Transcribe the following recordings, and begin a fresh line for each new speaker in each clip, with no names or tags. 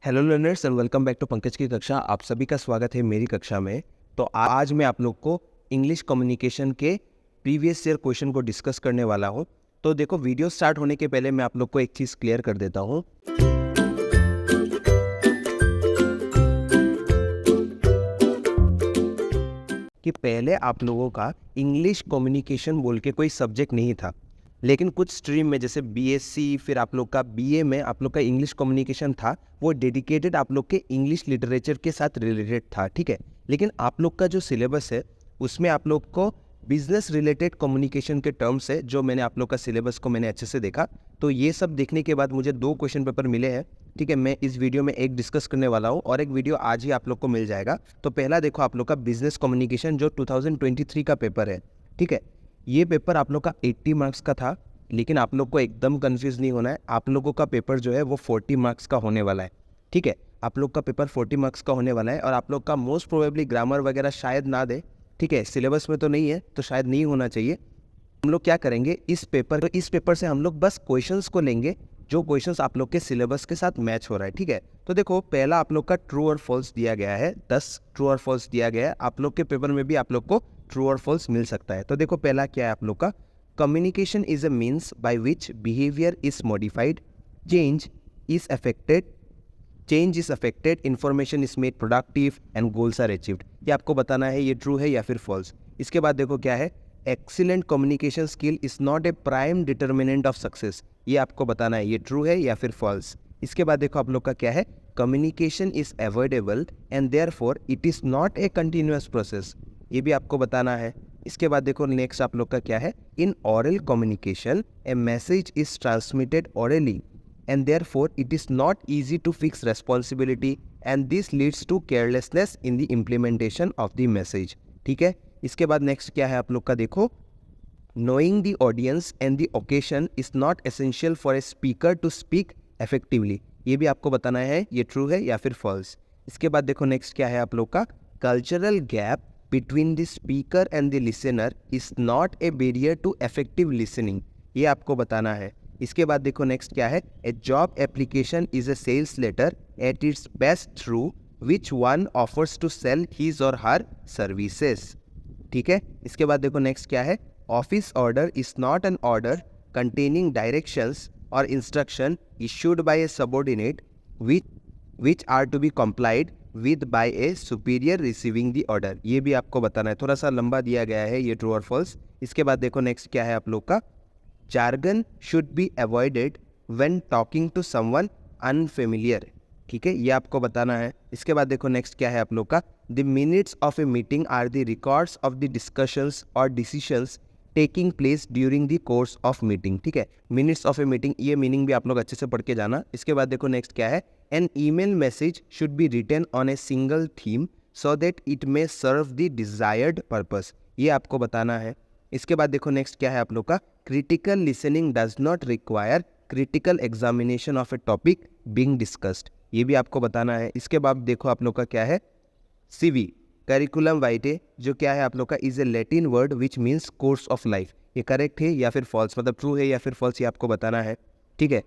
Hello learners and welcome back to Pankaj की कक्षा। आप सभी का स्वागत है मेरी कक्षा में। तो आज मैं आप लोग को इंग्लिश कम्युनिकेशन के प्रीवियस ईयर क्वेश्चन को डिस्कस करने वाला हूं। तो देखो, वीडियो स्टार्ट होने के पहले मैं आप लोग को एक चीज़ क्लियर कर देता हूं कि पहले आप लोगों का इंग्लिश कम्युनिकेशन बोल के कोई सब्जेक्ट नहीं था, लेकिन कुछ स्ट्रीम में जैसे बीएससी, फिर आप लोग का बीए में आप लोग का इंग्लिश कम्युनिकेशन था, वो डेडिकेटेड आप लोग के इंग्लिश लिटरेचर के साथ रिलेटेड था, ठीक है। लेकिन आप लोग का जो सिलेबस है उसमें आप लोग को बिजनेस रिलेटेड कम्युनिकेशन के टर्म्स है। जो मैंने आप लोग का सिलेबस को मैंने अच्छे से देखा, तो ये सब देखने के बाद मुझे 2 क्वेश्चन पेपर मिले हैं, ठीक है। मैं इस वीडियो में एक डिस्कस करने वाला हूँ और एक वीडियो आज ही आप लोग को मिल जाएगा। तो पहला देखो, आप लोग का बिजनेस कम्युनिकेशन जो 2023 का पेपर है, ठीक है। ये पेपर आप लोग का 80 मार्क्स का था, लेकिन आप लोग को एकदम कंफ्यूज नहीं होना है। आप लोगों का पेपर जो है वो 40 मार्क्स का होने वाला है, ठीक है। आप लोग का पेपर 40 मार्क्स का होने वाला है और आप लोग का मोस्ट प्रोबेबली ग्रामर वगैरह शायद ना दे, ठीक है। सिलेबस में तो नहीं है तो शायद नहीं होना चाहिए। हम लोग क्या करेंगे, इस पेपर से हम लोग बस क्वेश्चंस को लेंगे जो क्वेश्चंस आप लोग के सिलेबस के साथ मैच हो रहा है, ठीक है। तो देखो, पहला आप लोग का ट्रू और फॉल्स दिया गया है, 10 ट्रू और फॉल्स दिया गया है। आप लोग के पेपर में भी आप लोग को ट्रू और फॉल्स मिल सकता है। तो देखो, पहला क्या है आप लोग का, communication is a means by which behaviour is modified, change is affected change is affected, information is made productive and goals are achieved. ये आपको बताना है ये ट्रू है या फिर फॉल्स। इसके बाद देखो क्या है, excellent communication skill is not A prime determinant of success. ये आपको बताना है ये ट्रू है या फिर फॉल्स। इसके बाद देखो आप लोग का क्या है, communication is avoidable and therefore it is not A continuous process. ये भी आपको बताना है। इसके बाद देखो नेक्स्ट आप लोग का क्या है, in oral communication a message is transmitted orally and therefore it is not easy to fix responsibility and this leads to carelessness in the implementation of the message, ठीक है। इसके बाद नेक्स्ट क्या है आप लोग का, देखो, knowing the audience and the occasion is not essential for a speaker to speak effectively। ये भी आपको बताना है ये ट्रू है या फिर फॉल्स। इसके बाद देखो नेक्स्ट क्या है आप लोग का, cultural gap between the speaker and the listener is not a barrier to effective listening. ये आपको बताना है। इसके बाद देखो नेक्स्ट क्या है, a job application is a sales letter at its best through which one offers to sell his or her services, ठीक है। इसके बाद देखो नेक्स्ट क्या है, office order is not an order containing directions और instruction issued by a subordinate which are to be complied with by a superior receiving the order. ये भी आपको बताना है, थोड़ा सा लंबा दिया गया है, ये ट्रू और फॉल्स। इसके बाद देखो नेक्स्ट क्या है आप लोग का, jargon should be avoided when talking to someone unfamiliar, ठीक है। ये आपको बताना है। इसके बाद देखो नेक्स्ट क्या है आप लोग का, the minutes of a meeting are the records of the discussions or decisions taking place during the course of meeting, ठीक है। minutes of a meeting, ये मीनिंग भी आप लोग अच्छे से पढ़ के जाना। इसके बाद देखो नेक्स्ट क्या है, an email message should be written on a single theme so that it may serve the desired purpose। ये आपको बताना है। इसके बाद देखो नेक्स्ट क्या है आप लोग का, critical listening does not require critical examination of A topic being discussed. ये भी आपको बताना है। इसके बाद देखो आप लोग का क्या है, सीवी करिकुलम वाइटे, जो क्या है आप लोग का, is a Latin word which means course of life. ये करेक्ट है या फिर फॉल्स, मतलब ट्रू है या फिर फॉल्स, ये आपको बताना है, ठीक है।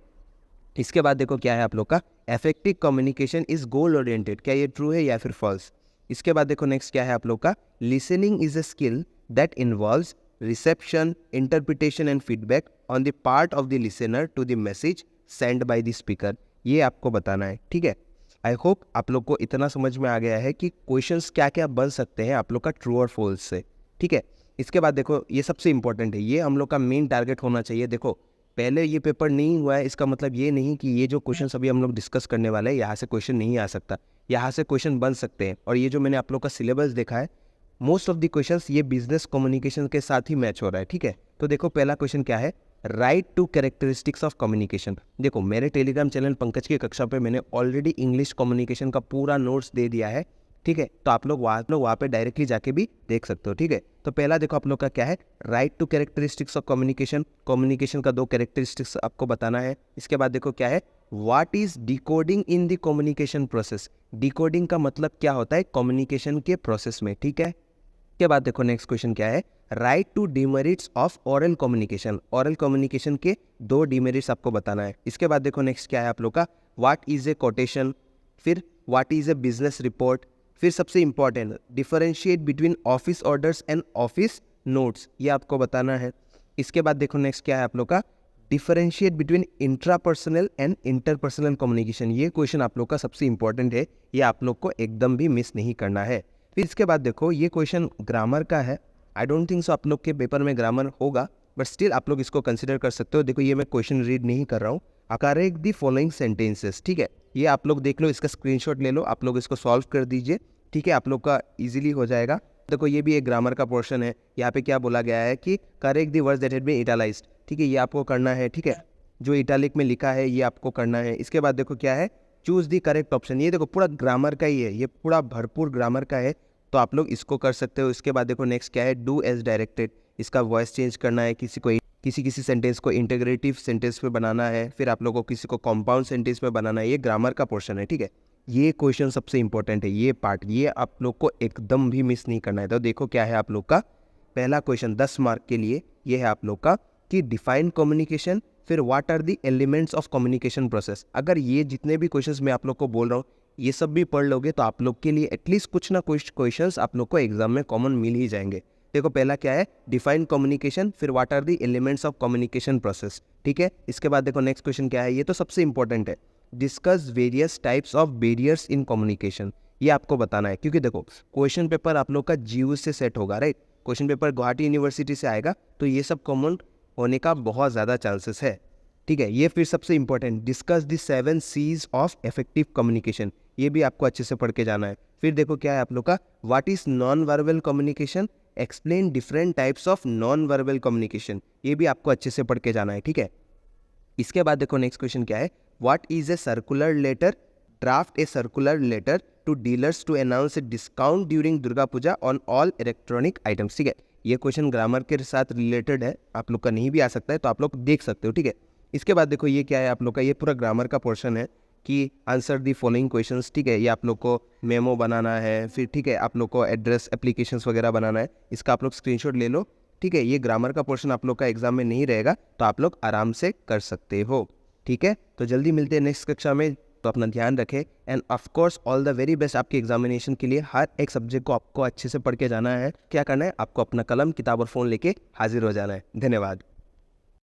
इसके बाद देखो क्या है आप लोग का, effective communication is goal oriented. क्या ये ट्रू है या फिर फॉल्स। इसके बाद देखो नेक्स्ट क्या है आप लोग का, listening is a skill that involves reception, interpretation and feedback on the part of the listener to the message sent by the speaker। ये आपको बताना है, ठीक है। आई होप आप लोग को इतना समझ में आ गया है कि क्वेश्चंस क्या क्या बन सकते हैं आप लोग का ट्रू और फॉल्स से, ठीक है। इसके बाद देखो, ये सबसे इंपॉर्टेंट है, ये हम लोग का मेन टारगेट होना चाहिए। देखो, पहले ये पेपर नहीं हुआ है, इसका मतलब ये नहीं कि ये जो क्वेश्चन अभी हम लोग डिस्कस करने वाले हैं यहाँ से क्वेश्चन नहीं आ सकता, यहाँ से क्वेश्चन बन सकते हैं। और ये जो मैंने आप लोग का सिलेबस देखा है, मोस्ट ऑफ द क्वेश्चंस ये बिजनेस कम्युनिकेशन के साथ ही मैच हो रहा है, ठीक है। तो देखो पहला क्वेश्चन क्या है, write to characteristics of communication. देखो, मेरे टेलीग्राम चैनल पंकज की कक्षा पे मैंने ऑलरेडी इंग्लिश कम्युनिकेशन का पूरा नोट्स दे दिया है, ठीक है। तो आप लोग वहाँ पे डायरेक्टली जाके भी देख सकते हो, ठीक है। तो पहला देखो आप लोग का क्या है, write to characteristics of communication. Communication का 2 कैरेक्टरिस्टिक्स आपको बताना है। इसके बाद देखो क्या है, what is decoding in the communication process. Decoding का मतलब क्या होता है कम्युनिकेशन के प्रोसेस में, ठीक है। के बाद देखो नेक्स्ट क्वेश्चन क्या है, write two demerits of oral communication. Oral communication के 2 डिमेरिट्स आपको बताना है। इसके बाद देखो नेक्स्ट क्या है आप लोग का, व्हाट इज ए कोटेशन, फिर what is a business report, फिर सबसे important differentiate between office orders and office notes, ये आपको बताना है। इसके बाद देखो नेक्स्ट क्या है आप लोग का, differentiate between intrapersonal and interpersonal communication, ये क्वेश्चन आप लोग का सबसे इंपॉर्टेंट है, ये आप लोग को एकदम भी मिस नहीं करना है। फिर इसके बाद देखो ये क्वेश्चन ग्रामर का है, आई डोंट थिंक सो आप लोग के पेपर में ग्रामर होगा, बट स्टिल आप लोग इसको कंसिडर कर सकते हो। देखो ये मैं क्वेश्चन रीड नहीं कर रहा हूँ, करेक्ट दी फॉलोइंग सेंटेंसेस, ठीक है, ये आप लोग देख लो, इसका स्क्रीनशॉट ले लो, आप लोग इसको सॉल्व कर दीजिए, ठीक है, आप लोग का इजीली हो जाएगा। देखो ये भी एक ग्रामर का पोर्शन है, यहाँ पे क्या बोला गया है कि correct the words that had been italicised, ठीक है, ये आपको करना है, ठीक है, जो इटैलिक में लिखा है ये आपको करना है। इसके बाद देखो क्या है, चूज दी करेक्ट ऑप्शन, ये देखो पूरा ग्रामर का ही है, ये पूरा भरपूर ग्रामर का है, तो आप लोग इसको कर सकते हो। इसके बाद देखो नेक्स्ट क्या है, डू एज डायरेक्टेड, इसका वॉइस चेंज करना है, किसी सेंटेंस को इंटीग्रेटिव सेंटेंस में बनाना है, फिर आप लोगों को किसी को कंपाउंड सेंटेंस में बनाना है, ये ग्रामर का पोर्शन है, ठीक है। ये क्वेश्चन सबसे इंपॉर्टेंट है, ये पार्ट, ये आप लोग को एकदम भी मिस नहीं करना है। तो देखो क्या है आप लोग का पहला क्वेश्चन 10 मार्क के लिए, ये है आप लोग का कि डिफाइन कम्युनिकेशन, फिर what are the elements of communication process. अगर ये जितने भी क्वेश्चंस मैं आप लोग को बोल रहा हूँ ये सब भी पढ़ लोगे तो आप लोग के लिए एटलीस्ट कुछ ना कुछ क्वेश्चंस आप लोग को एग्जाम में कॉमन मिल ही जाएंगे। देखो पहला क्या है, डिफाइन कम्युनिकेशन, फिर what are the elements of communication process, ठीक है। इसके बाद देखो नेक्स्ट क्वेश्चन क्या है, ये तो सबसे इंपॉर्टेंट है, discuss various types of barriers in communication, ये आपको बताना है, क्योंकि देखो क्वेश्चन पेपर आप लोग का जीयू से सेट होगा, right, question paper Guwahati university से आएगा, तो ये सब कॉमन होने का बहुत ज़्यादा चांसेस है, ठीक है। ये फिर सबसे important, discuss the 7 C's of effective communication, ये भी आपको अच्छे से पढ़ के जाना है। फिर देखो क्या है आप लोग का, what is non verbal communication, explain different types of non verbal communication, ये भी आपको अच्छे से पढ़ के जाना है, ठीक है। इसके बाद देखो नेक्स्ट क्वेश्चन क्या है, what is a circular letter, draft a circular letter to dealers to announce a discount during Durga Puja on all electronic items, ठीक है। ये क्वेश्चन ग्रामर के साथ रिलेटेड है, आप लोग का नहीं भी आ सकता है तो आप लोग देख सकते हो, ठीक है। इसके बाद देखो ये क्या है आप लोग का, ये पूरा ग्रामर का पोर्शन है कि आंसर दी फॉलोइंग क्वेश्चंस, ठीक है, ये आप लोग को मेमो बनाना है, फिर ठीक है आप लोग को एड्रेस एप्लीकेशंस वगैरह बनाना है, इसका आप लोग स्क्रीनशॉट ले लो, ठीक है। ये ग्रामर का पोर्शन आप लोग का एग्जाम में नहीं रहेगा तो आप लोग आराम से कर सकते हो, ठीक है। तो जल्दी मिलते हैं नेक्स्ट कक्षा में, तो अपना ध्यान रखें end of course all the very best आपके एग्जामिनेशन के लिए। हर एक सब्जेक्ट को आपको अच्छे से पढ़ के जाना है, क्या करना है, आपको अपना कलम किताब और फ़ोन लेके हाजिर हो जाना है। धन्यवाद।